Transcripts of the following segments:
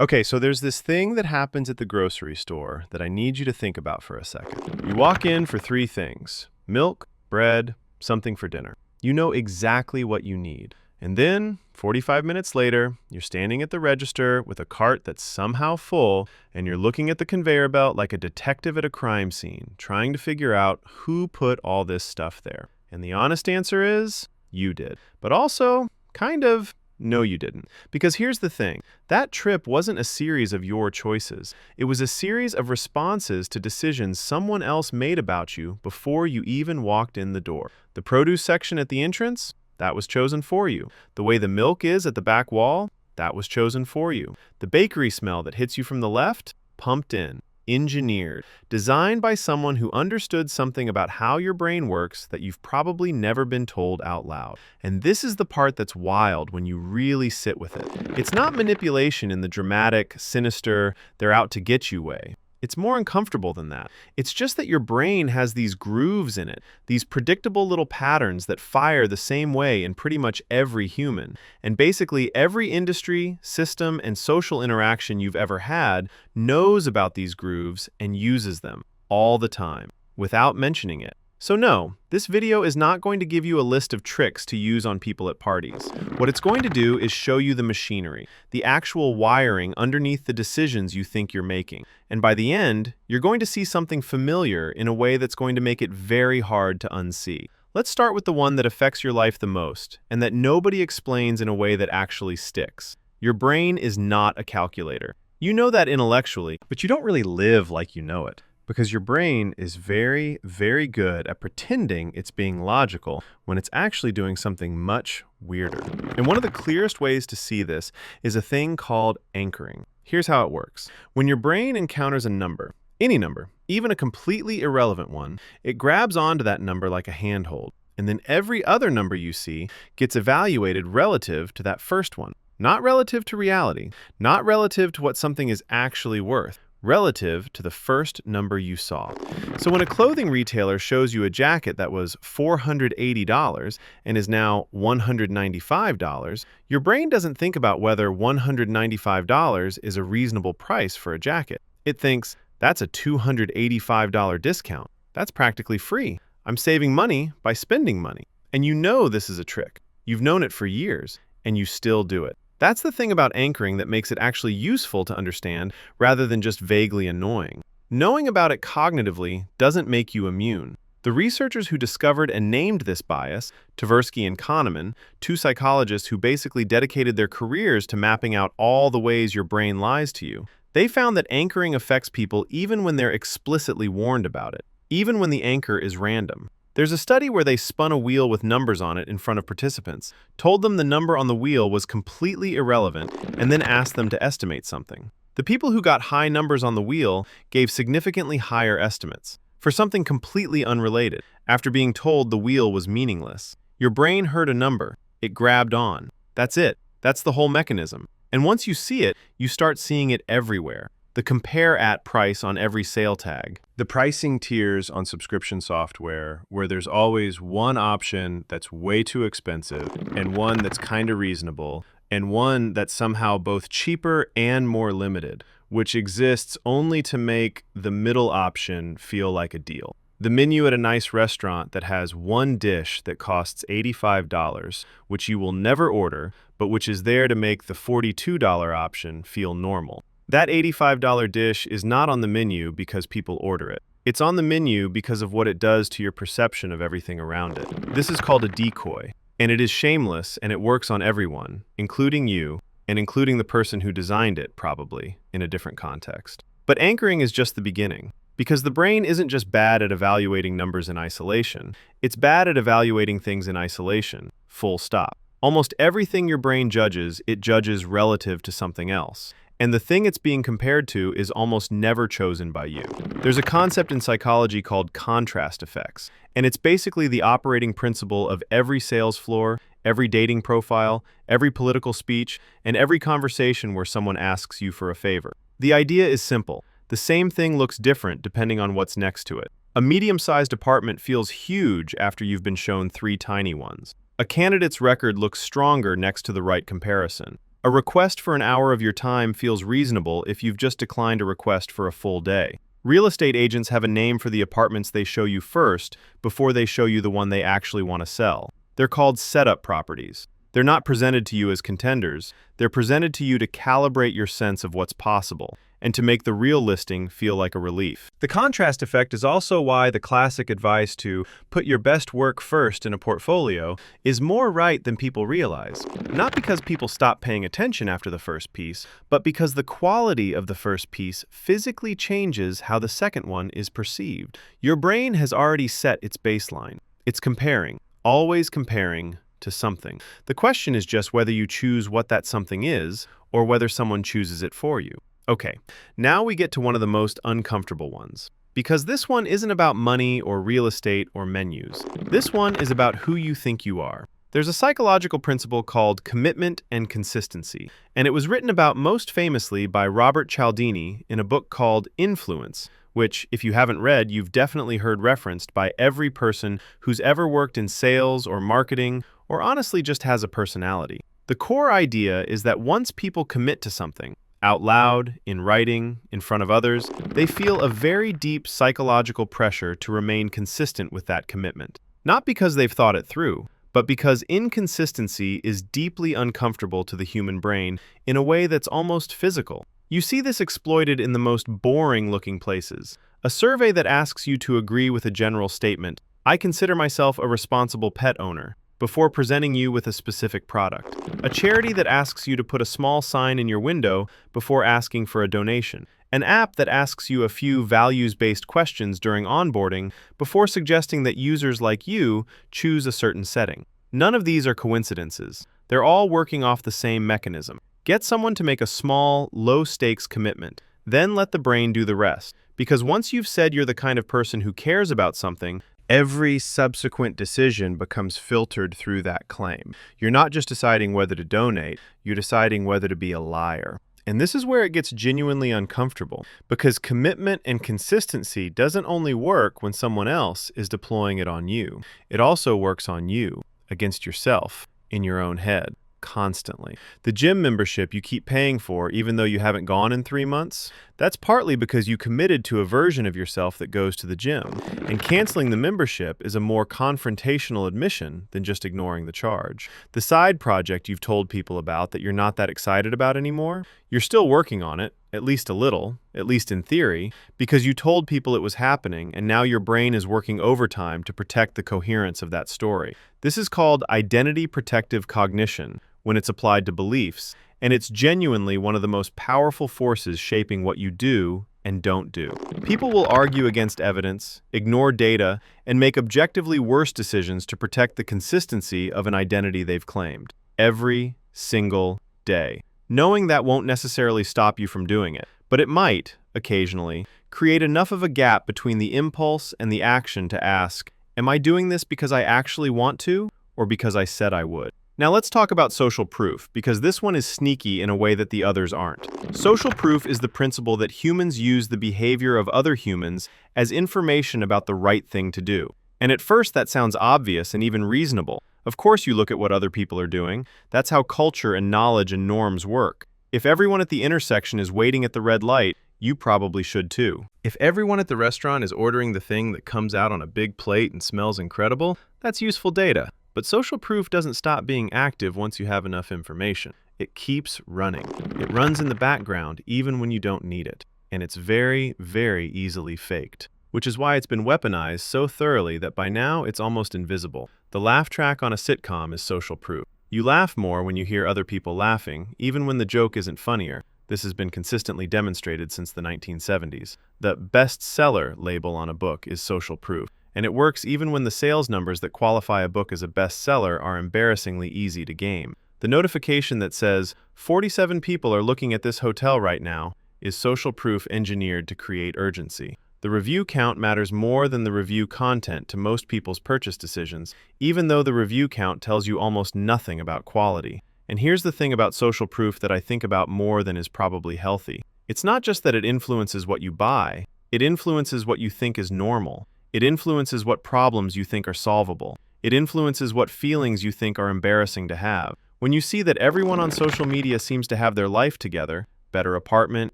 Okay, so there's this thing that happens at the grocery store that I need you to think about for a second. You walk in for three things: milk, bread, something for dinner. You know exactly what you need. And then, 45 minutes later, you're standing at the register with a cart that's somehow full, and you're looking at the conveyor belt like a detective at a crime scene, trying to figure out who put all this stuff there. And the honest answer is, you did. But also, kind of, no, you didn't. Because here's the thing. That trip wasn't a series of your choices. It was a series of responses to decisions someone else made about you before you even walked in the door. The produce section at the entrance? That was chosen for you. The way the milk is at the back wall? That was chosen for you. The bakery smell that hits you from the left? Pumped in. Engineered, designed by someone who understood something about how your brain works that you've probably never been told out loud. And this is the part that's wild when you really sit with it. It's not manipulation in the dramatic, sinister, they're out to get you way. It's more uncomfortable than that. It's just that your brain has these grooves in it, these predictable little patterns that fire the same way in pretty much every human. And basically every industry, system, and social interaction you've ever had knows about these grooves and uses them all the time, without mentioning it. So no, this video is not going to give you a list of tricks to use on people at parties. What it's going to do is show you the machinery, the actual wiring underneath the decisions you think you're making. And by the end, you're going to see something familiar in a way that's going to make it very hard to unsee. Let's start with the one that affects your life the most, and that nobody explains in a way that actually sticks. Your brain is not a calculator. You know that intellectually, but you don't really live like you know it. Because your brain is very, very good at pretending it's being logical when it's actually doing something much weirder. And one of the clearest ways to see this is a thing called anchoring. Here's how it works. When your brain encounters a number, any number, even a completely irrelevant one, it grabs onto that number like a handhold. And then every other number you see gets evaluated relative to that first one. Not relative to reality, not relative to what something is actually worth, relative to the first number you saw. So when a clothing retailer shows you a jacket that was $480 and is now $195, your brain doesn't think about whether $195 is a reasonable price for a jacket. It thinks, that's a $285 discount. That's practically free. I'm saving money by spending money. And you know this is a trick. You've known it for years, and you still do it. That's the thing about anchoring that makes it actually useful to understand rather than just vaguely annoying. Knowing about it cognitively doesn't make you immune. The researchers who discovered and named this bias, Tversky and Kahneman, two psychologists who basically dedicated their careers to mapping out all the ways your brain lies to you, they found that anchoring affects people even when they're explicitly warned about it, even when the anchor is random. There's a study where they spun a wheel with numbers on it in front of participants, told them the number on the wheel was completely irrelevant, and then asked them to estimate something. The people who got high numbers on the wheel gave significantly higher estimates for something completely unrelated, after being told the wheel was meaningless. Your brain heard a number. It grabbed on. That's it. That's the whole mechanism. And once you see it, you start seeing it everywhere. The compare at price on every sale tag. The pricing tiers on subscription software where there's always one option that's way too expensive and one that's kind of reasonable and one that's somehow both cheaper and more limited, which exists only to make the middle option feel like a deal. The menu at a nice restaurant that has one dish that costs $85, which you will never order, but which is there to make the $42 option feel normal. That $85 dish is not on the menu because people order it. It's on the menu because of what it does to your perception of everything around it. This is called a decoy, and it is shameless, and it works on everyone, including you, and including the person who designed it, probably, in a different context. But anchoring is just the beginning, because the brain isn't just bad at evaluating numbers in isolation. It's bad at evaluating things in isolation, full stop. Almost everything your brain judges, it judges relative to something else. And the thing it's being compared to is almost never chosen by you. There's a concept in psychology called contrast effects, and it's basically the operating principle of every sales floor, every dating profile, every political speech, and every conversation where someone asks you for a favor. The idea is simple. The same thing looks different depending on what's next to it. A medium-sized apartment feels huge after you've been shown three tiny ones. A candidate's record looks stronger next to the right comparison. A request for an hour of your time feels reasonable if you've just declined a request for a full day. Real estate agents have a name for the apartments they show you first before they show you the one they actually want to sell. They're called setup properties. They're not presented to you as contenders. They're presented to you to calibrate your sense of what's possible and to make the real listing feel like a relief. The contrast effect is also why the classic advice to put your best work first in a portfolio is more right than people realize. Not because people stop paying attention after the first piece, but because the quality of the first piece physically changes how the second one is perceived. Your brain has already set its baseline. It's comparing, always comparing to something. The question is just whether you choose what that something is or whether someone chooses it for you. Okay, now we get to one of the most uncomfortable ones. Because this one isn't about money or real estate or menus. This one is about who you think you are. There's a psychological principle called commitment and consistency, and it was written about most famously by Robert Cialdini in a book called Influence, which, if you haven't read, you've definitely heard referenced by every person who's ever worked in sales or marketing, or honestly just has a personality. The core idea is that once people commit to something, out loud, in writing, in front of others, they feel a very deep psychological pressure to remain consistent with that commitment. Not because they've thought it through, but because inconsistency is deeply uncomfortable to the human brain in a way that's almost physical. You see this exploited in the most boring-looking places. A survey that asks you to agree with a general statement, "I consider myself a responsible pet owner," before presenting you with a specific product. A charity that asks you to put a small sign in your window before asking for a donation. An app that asks you a few values-based questions during onboarding before suggesting that users like you choose a certain setting. None of these are coincidences. They're all working off the same mechanism. Get someone to make a small, low-stakes commitment. Then let the brain do the rest. Because once you've said you're the kind of person who cares about something, every subsequent decision becomes filtered through that claim. You're not just deciding whether to donate, you're deciding whether to be a liar. And this is where it gets genuinely uncomfortable, because commitment and consistency doesn't only work when someone else is deploying it on you. It also works on you, against yourself, in your own head. Constantly. The gym membership you keep paying for even though you haven't gone in 3 months, that's partly because you committed to a version of yourself that goes to the gym. And canceling the membership is a more confrontational admission than just ignoring the charge. The side project you've told people about that you're not that excited about anymore, you're still working on it, at least a little, at least in theory, because you told people it was happening and now your brain is working overtime to protect the coherence of that story. This is called identity protective cognition when it's applied to beliefs, and it's genuinely one of the most powerful forces shaping what you do and don't do. People will argue against evidence, ignore data, and make objectively worse decisions to protect the consistency of an identity they've claimed. Every single day. Knowing that won't necessarily stop you from doing it, but it might, occasionally, create enough of a gap between the impulse and the action to ask, am I doing this because I actually want to, or because I said I would? Now let's talk about social proof, because this one is sneaky in a way that the others aren't. Social proof is the principle that humans use the behavior of other humans as information about the right thing to do. And at first that sounds obvious and even reasonable. Of course you look at what other people are doing. That's how culture and knowledge and norms work. If everyone at the intersection is waiting at the red light, you probably should too. If everyone at the restaurant is ordering the thing that comes out on a big plate and smells incredible, that's useful data. But social proof doesn't stop being active once you have enough information. It keeps running. It runs in the background even when you don't need it. And it's very, very easily faked. Which is why it's been weaponized so thoroughly that by now it's almost invisible. The laugh track on a sitcom is social proof. You laugh more when you hear other people laughing, even when the joke isn't funnier. This has been consistently demonstrated since the 1970s. The bestseller label on a book is social proof. And it works even when the sales numbers that qualify a book as a bestseller are embarrassingly easy to game. The notification that says, 47 people are looking at this hotel right now, is social proof engineered to create urgency. The review count matters more than the review content to most people's purchase decisions, even though the review count tells you almost nothing about quality. And here's the thing about social proof that I think about more than is probably healthy. It's not just that it influences what you buy, it influences what you think is normal. It influences what problems you think are solvable. It influences what feelings you think are embarrassing to have. When you see that everyone on social media seems to have their life together, better apartment,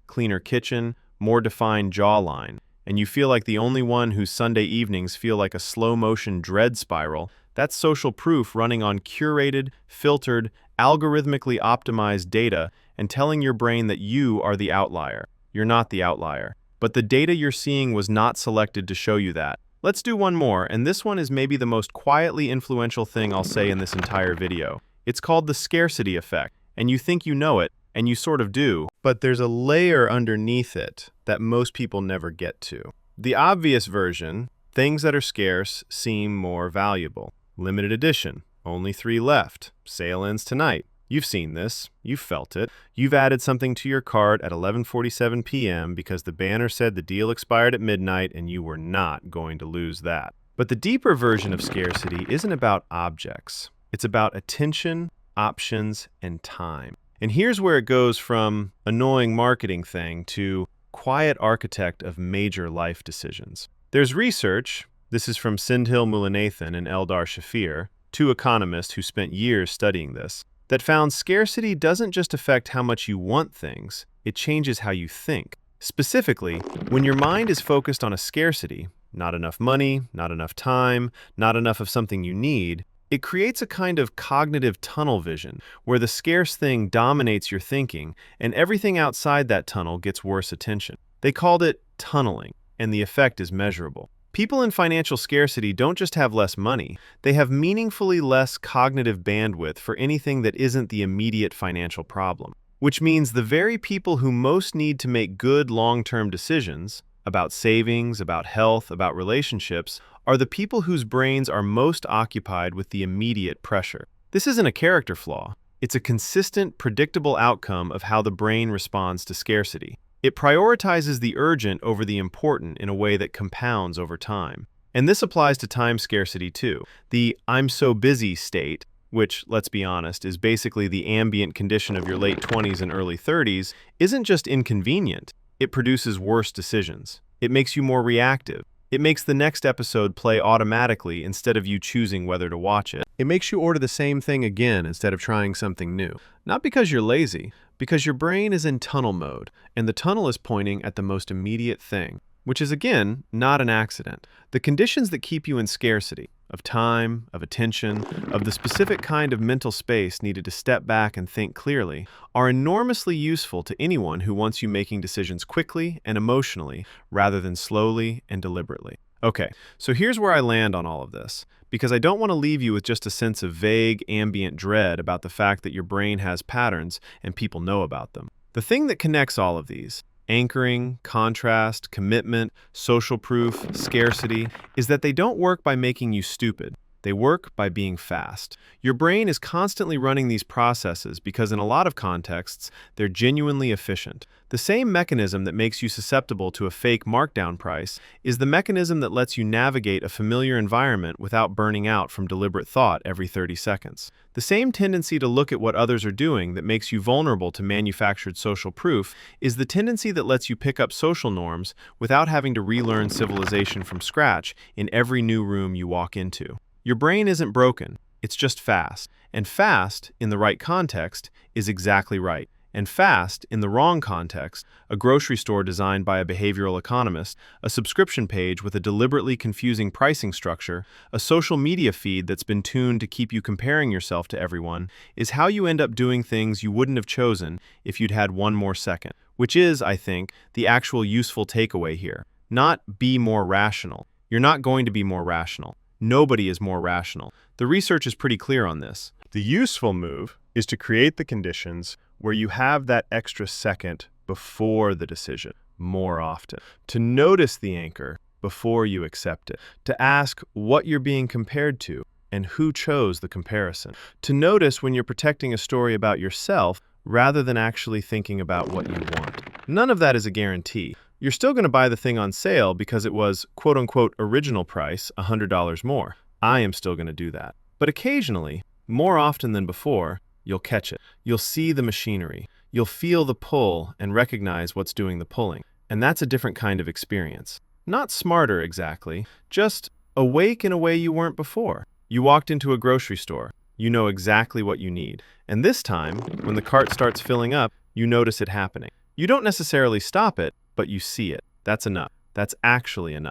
cleaner kitchen, more defined jawline, and you feel like the only one whose Sunday evenings feel like a slow-motion dread spiral, that's social proof running on curated, filtered, algorithmically optimized data and telling your brain that you are the outlier. You're not the outlier. But the data you're seeing was not selected to show you that. Let's do one more, and this one is maybe the most quietly influential thing I'll say in this entire video. It's called the scarcity effect, and you think you know it, and you sort of do, but there's a layer underneath it that most people never get to. The obvious version, things that are scarce seem more valuable. Limited edition, only 3 left, sale ends tonight. You've seen this, you've felt it. You've added something to your cart at 11:47 p.m. because the banner said the deal expired at midnight and you were not going to lose that. But the deeper version of scarcity isn't about objects. It's about attention, options, and time. And here's where it goes from annoying marketing thing to quiet architect of major life decisions. There's research, this is from Sindhil Mulanathan and Eldar Shafir, 2 economists who spent years studying this, that found scarcity doesn't just affect how much you want things, it changes how you think. Specifically, when your mind is focused on a scarcity, not enough money, not enough time, not enough of something you need, it creates a kind of cognitive tunnel vision where the scarce thing dominates your thinking and everything outside that tunnel gets worse attention. They called it tunneling, and the effect is measurable. People in financial scarcity don't just have less money, they have meaningfully less cognitive bandwidth for anything that isn't the immediate financial problem. Which means the very people who most need to make good long-term decisions about savings, about health, about relationships, are the people whose brains are most occupied with the immediate pressure. This isn't a character flaw. It's a consistent, predictable outcome of how the brain responds to scarcity. It prioritizes the urgent over the important in a way that compounds over time. And this applies to time scarcity too. The "I'm so busy" state, which, let's be honest, is basically the ambient condition of your late 20s and early 30s, isn't just inconvenient. It produces worse decisions. It makes you more reactive. It makes the next episode play automatically instead of you choosing whether to watch it. It makes you order the same thing again instead of trying something new. Not because you're lazy, because your brain is in tunnel mode, and the tunnel is pointing at the most immediate thing, which is, again, not an accident. The conditions that keep you in scarcity, of time, of attention, of the specific kind of mental space needed to step back and think clearly, are enormously useful to anyone who wants you making decisions quickly and emotionally, rather than slowly and deliberately. Okay, so here's where I land on all of this, because I don't want to leave you with just a sense of vague, ambient dread about the fact that your brain has patterns and people know about them. The thing that connects all of these, anchoring, contrast, commitment, social proof, scarcity, is that they don't work by making you stupid. They work by being fast. Your brain is constantly running these processes because in a lot of contexts, they're genuinely efficient. The same mechanism that makes you susceptible to a fake markdown price is the mechanism that lets you navigate a familiar environment without burning out from deliberate thought every 30 seconds. The same tendency to look at what others are doing that makes you vulnerable to manufactured social proof is the tendency that lets you pick up social norms without having to relearn civilization from scratch in every new room you walk into. Your brain isn't broken, it's just fast. And fast, in the right context, is exactly right. And fast, in the wrong context, a grocery store designed by a behavioral economist, a subscription page with a deliberately confusing pricing structure, a social media feed that's been tuned to keep you comparing yourself to everyone, is how you end up doing things you wouldn't have chosen if you'd had one more second. Which is, I think, the actual useful takeaway here. Not be more rational. You're not going to be more rational. Nobody is more rational. The research is pretty clear on this. The useful move is to create the conditions where you have that extra second before the decision more often. To notice the anchor before you accept it. To ask what you're being compared to and who chose the comparison. To notice when you're protecting a story about yourself rather than actually thinking about what you want. None of that is a guarantee. You're still going to buy the thing on sale because it was quote-unquote original price, $100 more. I am still going to do that. But occasionally, more often than before, you'll catch it. You'll see the machinery. You'll feel the pull and recognize what's doing the pulling. And that's a different kind of experience. Not smarter exactly, just awake in a way you weren't before. You walked into a grocery store. You know exactly what you need. And this time, when the cart starts filling up, you notice it happening. You don't necessarily stop it, but you see it. That's enough. That's actually enough.